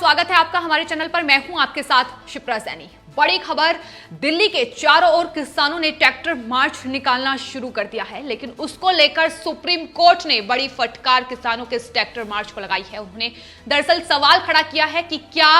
स्वागत है आपका हमारे चैनल पर। मैं हूं आपके साथ शिप्रा सैनी। बड़ी खबर, दिल्ली के चारों ओर किसानों ने ट्रैक्टर मार्च निकालना शुरू कर दिया है, लेकिन उसको लेकर सुप्रीम कोर्ट ने बड़ी फटकार किसानों के इस ट्रैक्टर मार्च को लगाई है। उन्होंने दरअसल सवाल खड़ा किया है कि क्या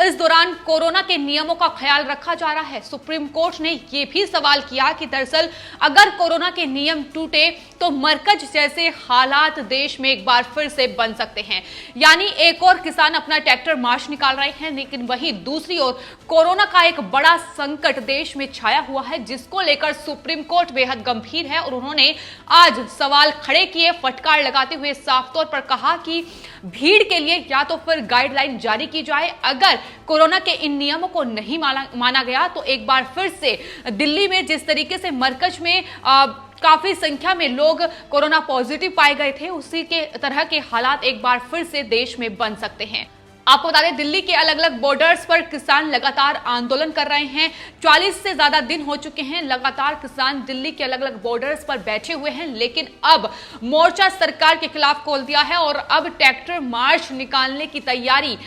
इस दौरान कोरोना के नियमों का ख्याल रखा जा रहा है। सुप्रीम कोर्ट ने यह भी सवाल किया कि दरअसल अगर कोरोना के नियम टूटे तो मरकज जैसे हालात देश में एक बार फिर से बन सकते हैं। यानी एक और किसान अपना ट्रैक्टर मार्च निकाल रहे हैं, लेकिन वहीं दूसरी ओर कोरोना का एक बड़ा संकट देश में छाया हुआ है, जिसको लेकर सुप्रीम कोर्ट बेहद गंभीर है और उन्होंने आज सवाल खड़े किए, फटकार लगाते हुए साफ तौर पर कहा कि भीड़ के लिए या तो फिर गाइडलाइन जारी की जाए। अगर कोरोना के इन नियमों को नहीं माना गया तो एक बार फिर से दिल्ली में जिस तरीके से मरकज में काफी संख्या में लोग कोरोना पॉजिटिव पाए गए थे, उसी के तरह के हालात एक बार फिर से देश में बन सकते हैं। आपको बता दें, दिल्ली के अलग अलग बॉर्डर्स पर किसान लगातार आंदोलन कर रहे हैं। 40 से ज्यादा दिन हो चुके हैं लगातार किसान दिल्ली के अलग अलग बॉर्डर्स पर बैठे हुए हैं, लेकिन अब मोर्चा सरकार के खिलाफ खोल दिया है और अब ट्रैक्टर मार्च निकालने की तैयारी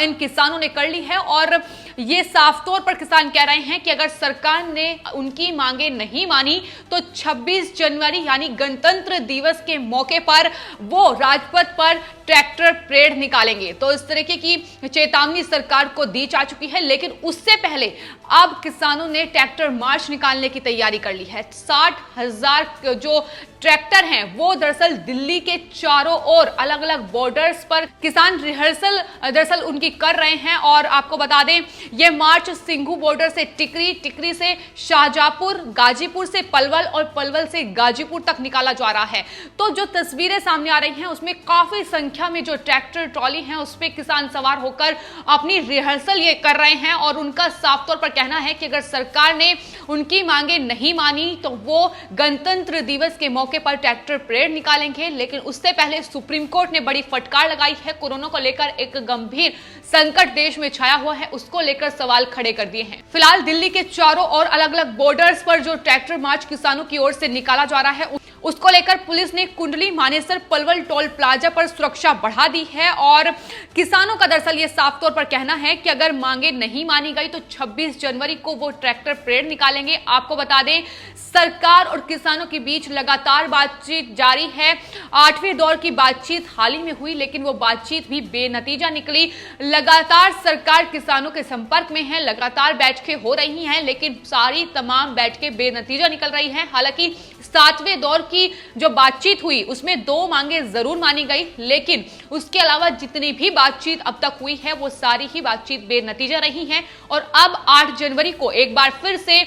इन किसानों ने कर ली है। और ये साफ तौर पर किसान कह रहे हैं कि अगर सरकार ने उनकी मांगे नहीं मानी तो 26 जनवरी यानी गणतंत्र दिवस के मौके पर वो राजपथ पर ट्रैक्टर परेड निकालेंगे। तो इस तरीके की चेतावनी सरकार को दी जा चुकी है, लेकिन उससे पहले अब किसानों ने ट्रैक्टर मार्च निकालने की तैयारी कर ली है। 60,000 जो ट्रैक्टर हैं वो दरअसल दिल्ली के चारों ओर अलग अलग बॉर्डर्स पर किसान रिहर्सल दरअसल उनकी कर रहे हैं। और आपको बता दें, यह मार्च सिंघू बॉर्डर से टिकरी, टिकरी से शाहजहांपुर, गाजीपुर से पलवल और पलवल से गाजीपुर तक निकाला जा रहा है। तो जो तस्वीरें सामने आ रही हैं उसमें काफी संख्या में जो ट्रैक्टर ट्रॉली हैं उस पर किसान सवार होकर अपनी रिहर्सल ये कर रहे हैं और उनका साफ तौर पर कहना है कि अगर सरकार ने उनकी मांगे नहीं मानी तो वो गणतंत्र दिवस के मौके पर ट्रैक्टर परेड निकालेंगे। लेकिन उससे पहले सुप्रीम कोर्ट ने बड़ी फटकार लगाई है। कोरोना को लेकर एक गंभीर संकट देश में छाया हुआ है, उसको लेकर सवाल खड़े कर दिए हैं। फिलहाल दिल्ली के चारों ओर अलग अलग बॉर्डर्स पर जो ट्रैक्टर मार्च किसानों की ओर से निकाला जा रहा है उसको लेकर पुलिस ने कुंडली, मानेसर, पलवल टोल प्लाजा पर सुरक्षा बढ़ा दी है। और किसानों का दरअसल ये साफ तौर पर कहना है कि अगर मांगे नहीं मानी गई तो 26 जनवरी को वो ट्रैक्टर परेड निकालेंगे। आपको बता दें, सरकार और किसानों के बीच लगातार बातचीत जारी है। 8वें दौर की बातचीत हाल ही में हुई, लेकिन वो बातचीत भी बेनतीजा निकली। लगातार सरकार किसानों के संपर्क में है, लगातार बैठकें हो रही हैं, लेकिन सारी तमाम बैठकें बेनतीजा निकल रही हैं। हालांकि 7वें दौर की जो बातचीत हुई उसमें 2 मांगे जरूर मानी गई, लेकिन उसके अलावा जितनी भी बातचीत अब तक हुई है वो सारी ही बातचीत बेनतीजा रही है। और अब 8 जनवरी को एक बार फिर से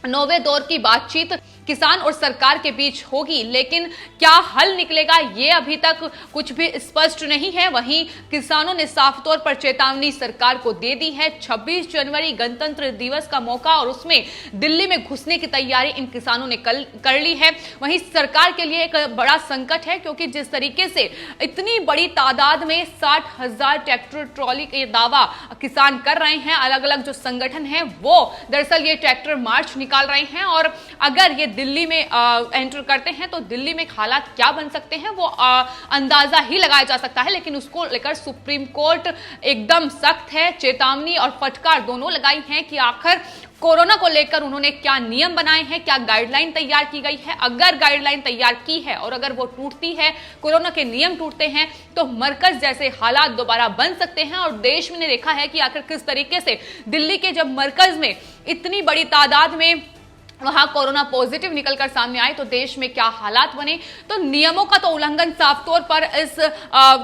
9वें दौर की बातचीत किसान और सरकार के बीच होगी, लेकिन क्या हल निकलेगा ये अभी तक कुछ भी स्पष्ट नहीं है। वहीं किसानों ने साफ तौर पर चेतावनी सरकार को दे दी है। 26 जनवरी गणतंत्र दिवस का मौका और उसमें दिल्ली में घुसने की तैयारी इन किसानों ने कर ली है। वहीं सरकार के लिए एक बड़ा संकट है, क्योंकि जिस तरीके से इतनी बड़ी तादाद में 60,000 ट्रैक्टर ट्रॉली के दावा किसान कर रहे हैं, अलग अलग जो संगठन है वो दरअसल ये ट्रैक्टर मार्च निकाल रहे हैं। और अगर ये दिल्ली में एंटर करते हैं तो दिल्ली में हालात क्या बन सकते हैं वो अंदाजा ही लगाया जा सकता है। लेकिन उसको लेकर सुप्रीम कोर्ट एकदम सख्त है, चेतावनी और फटकार दोनों लगाई हैं कि आखिर कोरोना को लेकर उन्होंने क्या नियम बनाए हैं, क्या गाइडलाइन तैयार की गई है। अगर गाइडलाइन तैयार की है और अगर वो टूटती है, कोरोना के नियम टूटते हैं, तो मरकज जैसे हालात दोबारा बन सकते हैं। और देश में ने देखा है कि आखिर किस तरीके से दिल्ली के जब मरकज में इतनी बड़ी तादाद में वहां कोरोना पॉजिटिव निकलकर सामने आए तो देश में क्या हालात बने। तो नियमों का तो उल्लंघन साफ तौर पर इस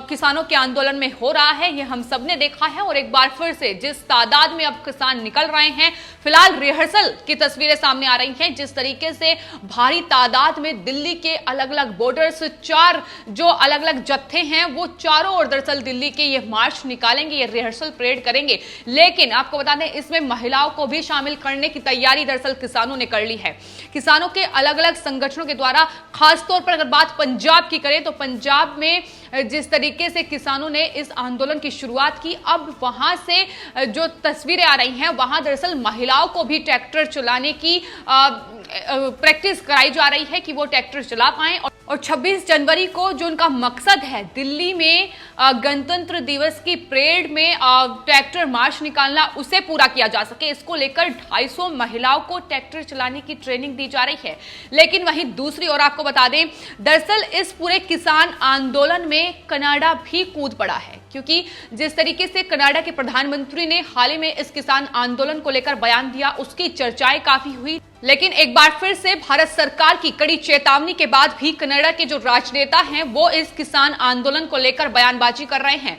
किसानों के आंदोलन में हो रहा है, ये हम सब ने देखा है। और एक बार फिर से जिस तादाद में अब किसान निकल रहे हैं, फिलहाल रिहर्सल की तस्वीरें सामने आ रही हैं, जिस तरीके से भारी तादाद में दिल्ली के अलग अलग बॉर्डर्स 4 जो अलग अलग जत्थे हैं वो चारों ओर दरअसल दिल्ली के ये मार्च निकालेंगे, ये रिहर्सल परेड करेंगे। लेकिन आपको बता दें, इसमें महिलाओं को भी शामिल करने की तैयारी दरअसल किसानों ने कर ली है। किसानों के अलग अलग संगठनों के द्वारा, खासतौर पर अगर बात पंजाब की करें तो पंजाब में जिस तरीके से किसानों ने इस आंदोलन की शुरुआत की, अब वहां से जो तस्वीरें आ रही हैं वहां दरअसल महिलाओं को भी ट्रैक्टर चलाने की प्रैक्टिस कराई जा रही है कि वो ट्रैक्टर चला पाएं। और और 26 जनवरी को जो उनका मकसद है दिल्ली में गणतंत्र दिवस की परेड में ट्रैक्टर मार्च निकालना, उसे पूरा किया जा सके, इसको लेकर 250 महिलाओं को ट्रैक्टर चलाने की ट्रेनिंग दी जा रही है। लेकिन वहीं दूसरी ओर आपको बता दें, दरअसल इस पूरे किसान आंदोलन में कनाडा भी कूद पड़ा है, क्योंकि जिस तरीके से कनाडा के प्रधानमंत्री ने हाल ही में इस किसान आंदोलन को लेकर बयान दिया, उसकी चर्चाएं काफी हुई। लेकिन एक बार फिर से भारत सरकार की कड़ी चेतावनी के बाद भी कनाडा के जो राजनेता हैं वो इस किसान आंदोलन को लेकर बयानबाजी कर रहे हैं।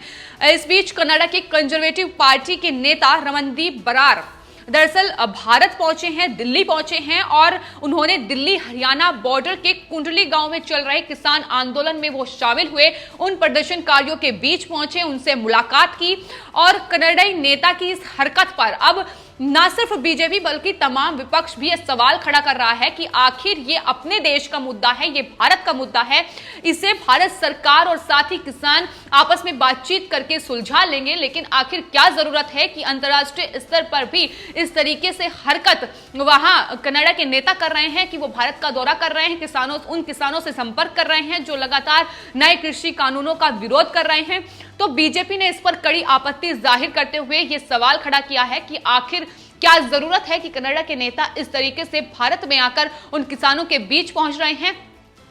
इस बीच कनाडा की कंजर्वेटिव पार्टी के नेता रमनदीप बरार दरअसल भारत पहुंचे हैं, दिल्ली पहुंचे हैं और उन्होंने दिल्ली हरियाणा बॉर्डर के कुंडली गांव में चल रहे किसान आंदोलन में वो शामिल हुए, उन प्रदर्शनकारियों के बीच पहुंचे, उनसे मुलाकात की और कनाडाई नेता की इस हरकत पर अब न सिर्फ बीजेपी बल्कि तमाम विपक्ष भी यह सवाल खड़ा कर रहा है कि आखिर ये अपने देश का मुद्दा है, ये भारत का मुद्दा है, इसे भारत सरकार और साथ ही किसान आपस में बातचीत करके सुलझा लेंगे। लेकिन आखिर क्या जरूरत है कि अंतर्राष्ट्रीय स्तर पर भी इस तरीके से हरकत वहां कनाडा के नेता कर रहे हैं कि वो भारत का दौरा कर रहे हैं, उन किसानों से संपर्क कर रहे हैं जो लगातार नए कृषि कानूनों का विरोध कर रहे हैं। तो बीजेपी ने इस पर कड़ी आपत्ति जाहिर करते हुए यह सवाल खड़ा किया है कि आखिर क्या जरूरत है कि कनाडा के नेता इस तरीके से भारत में आकर उन किसानों के बीच पहुंच रहे हैं,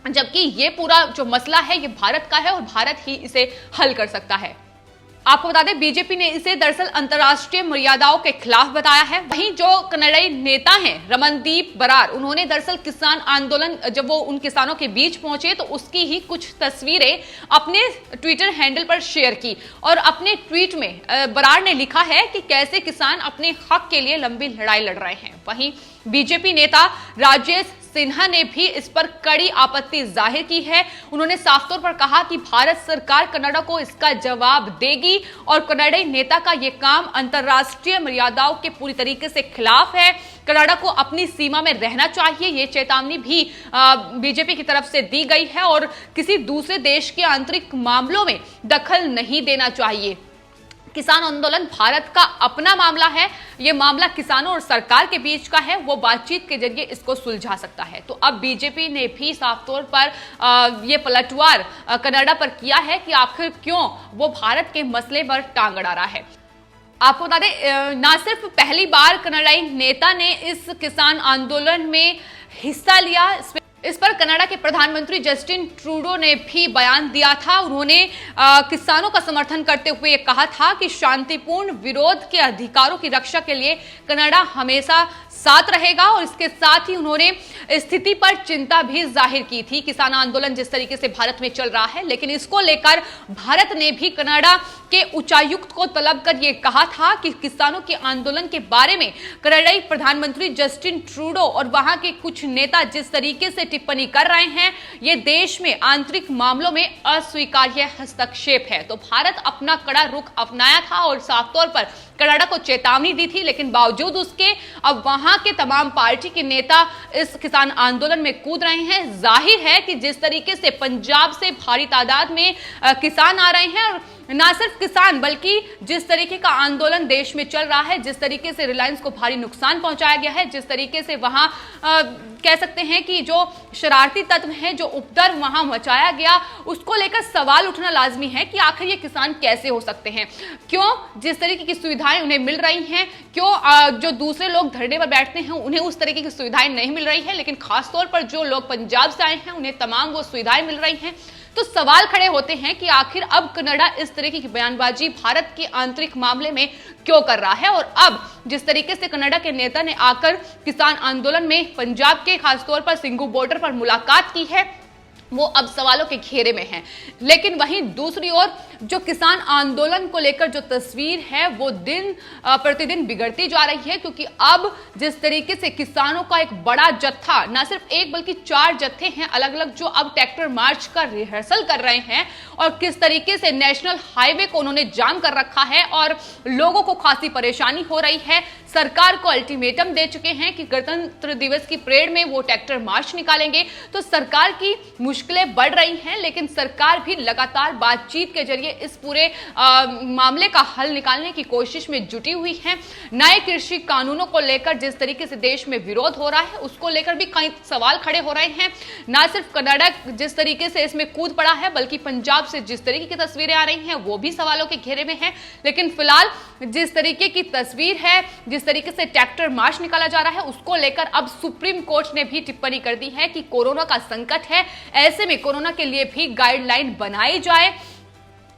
जबकि ये पूरा जो मसला है ये भारत का है और भारत ही इसे हल कर सकता है। आपको बता दें, बीजेपी ने इसे दरअसल अंतर्राष्ट्रीय मर्यादाओं के खिलाफ बताया है। वहीं जो कनाडाई नेता हैं रमनदीप बरार, उन्होंने दरअसल किसान आंदोलन, जब वो उन किसानों के बीच पहुंचे तो उसकी ही कुछ तस्वीरें अपने ट्विटर हैंडल पर शेयर की और अपने ट्वीट में बरार ने लिखा है कि कैसे किसान अपने हक के लिए लंबी लड़ाई लड़ रहे हैं। वहीं बीजेपी नेता राजेश सिन्हा ने भी इस पर कड़ी आपत्ति जाहिर की है। उन्होंने साफ तौर पर कहा कि भारत सरकार कनाडा को इसका जवाब देगी और कनाडाई नेता का यह काम अंतर्राष्ट्रीय मर्यादाओं के पूरी तरीके से खिलाफ है। कनाडा को अपनी सीमा में रहना चाहिए, ये चेतावनी भी बीजेपी की तरफ से दी गई है और किसी दूसरे देश के आंतरिक मामलों में दखल नहीं देना चाहिए। किसान आंदोलन भारत का अपना मामला है, यह मामला किसानों और सरकार के बीच का है, वो बातचीत के जरिए इसको सुलझा सकता है। तो अब बीजेपी ने भी साफ तौर पर यह पलटवार कनाडा पर किया है कि आखिर क्यों वो भारत के मसले पर टांग अड़ा रहा है। आपको बता दें, ना सिर्फ पहली बार कनाडाई नेता ने इस किसान आंदोलन में हिस्सा लिया, इस पर कनाडा के प्रधानमंत्री जस्टिन ट्रूडो ने भी बयान दिया था। उन्होंने किसानों का समर्थन करते हुए ये कहा था कि शांतिपूर्ण विरोध के अधिकारों की रक्षा के लिए कनाडा हमेशा साथ रहेगा और इसके साथ ही उन्होंने स्थिति पर चिंता भी जाहिर की थी। किसान आंदोलन जिस तरीके से भारत में चल रहा है, लेकिन इसको लेकर भारत ने भी कनाडा के उच्चायुक्त को तलब कर यह कहा था कि किसानों के आंदोलन के बारे में कनाडाई प्रधानमंत्री जस्टिन ट्रूडो और वहां के कुछ नेता जिस तरीके से टिप्पणी कर रहे हैं, ये देश में आंतरिक मामलों में अस्वीकार्य हस्तक्षेप है। तो भारत अपना कड़ा रुख अपनाया था और साफ तौर पर कनाडा को चेतावनी दी थी, लेकिन बावजूद उसके अब वहां के तमाम पार्टी के नेता इस किसान आंदोलन में कूद रहे हैं। जाहिर है कि जिस तरीके से पंजाब से भारी तादाद में किसान आ रहे हैं और ना सिर्फ किसान बल्कि जिस तरीके का आंदोलन देश में चल रहा है, जिस तरीके से रिलायंस को भारी नुकसान पहुंचाया गया है, जिस तरीके से वहां कह सकते हैं कि जो शरारती तत्व हैं, जो उपद्रव वहां मचाया गया, उसको लेकर सवाल उठना लाजमी है कि आखिर ये किसान कैसे हो सकते हैं, क्यों जिस तरीके की सुविधाएं उन्हें मिल रही हैं, क्यों जो दूसरे लोग धरने पर बैठते हैं उन्हें उस तरीके की सुविधाएं नहीं मिल रही है, लेकिन खासतौर पर जो लोग पंजाब से आए हैं उन्हें तमाम वो सुविधाएं मिल रही हैं। तो सवाल खड़े होते हैं कि आखिर अब कनाडा इस तरीके की बयानबाजी भारत के आंतरिक मामले में क्यों कर रहा है। और अब जिस तरीके से कनाडा के नेता ने आकर किसान आंदोलन में पंजाब के खासतौर पर सिंगू बॉर्डर पर मुलाकात की है, वो अब सवालों के घेरे में है। लेकिन वहीं दूसरी ओर जो किसान आंदोलन को लेकर जो तस्वीर है वो दिन प्रतिदिन बिगड़ती जा रही है, क्योंकि अब जिस तरीके से किसानों का एक बड़ा जत्था, ना सिर्फ एक बल्कि 4 जत्थे हैं अलग अलग, जो अब ट्रैक्टर मार्च का रिहर्सल कर रहे हैं और किस तरीके से नेशनल हाईवे को उन्होंने जाम कर रखा है और लोगों को खासी परेशानी हो रही है। सरकार को अल्टीमेटम दे चुके हैं कि गणतंत्र दिवस की परेड में वो ट्रैक्टर मार्च निकालेंगे। तो सरकार की मुश्किलें बढ़ रही हैं, लेकिन सरकार भी लगातार बातचीत के जरिए ये इस पूरे मामले का हल निकालने की कोशिश में जुटी हुई है। नए कृषि कानूनों को लेकर जिस तरीके से देश में विरोध हो रहा है, उसको लेकर भी कई सवाल खड़े हो रहे हैं। ना सिर्फ कर्नाटक जिस तरीके से इसमें कूद पड़ा है, बल्कि पंजाब से जिस तरीके की तस्वीरें आ रही हैं वो भी सवालों के घेरे में है। लेकिन फिलहाल जिस तरीके की तस्वीर है, जिस तरीके से ट्रैक्टर मार्च निकाला जा रहा है, उसको लेकर अब सुप्रीम कोर्ट ने भी टिप्पणी कर दी है कि कोरोना का संकट है, ऐसे में कोरोना के लिए भी गाइडलाइन बनाई जाए।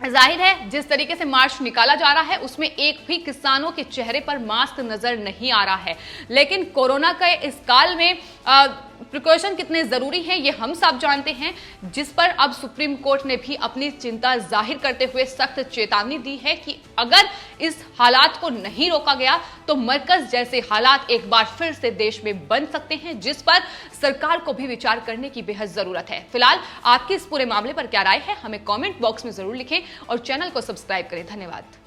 जाहिर है जिस तरीके से मार्च निकाला जा रहा है उसमें एक भी किसानों के चेहरे पर मास्क नजर नहीं आ रहा है, लेकिन कोरोना के इस काल में प्रिकॉशन कितने जरूरी हैं ये हम सब जानते हैं, जिस पर अब सुप्रीम कोर्ट ने भी अपनी चिंता जाहिर करते हुए सख्त चेतावनी दी है कि अगर इस हालात को नहीं रोका गया तो मरकज जैसे हालात एक बार फिर से देश में बन सकते हैं, जिस पर सरकार को भी विचार करने की बेहद जरूरत है। फिलहाल आपकी इस पूरे मामले पर क्या राय है, हमें कमेंट बॉक्स में जरूर लिखें और चैनल को सब्सक्राइब करें। धन्यवाद।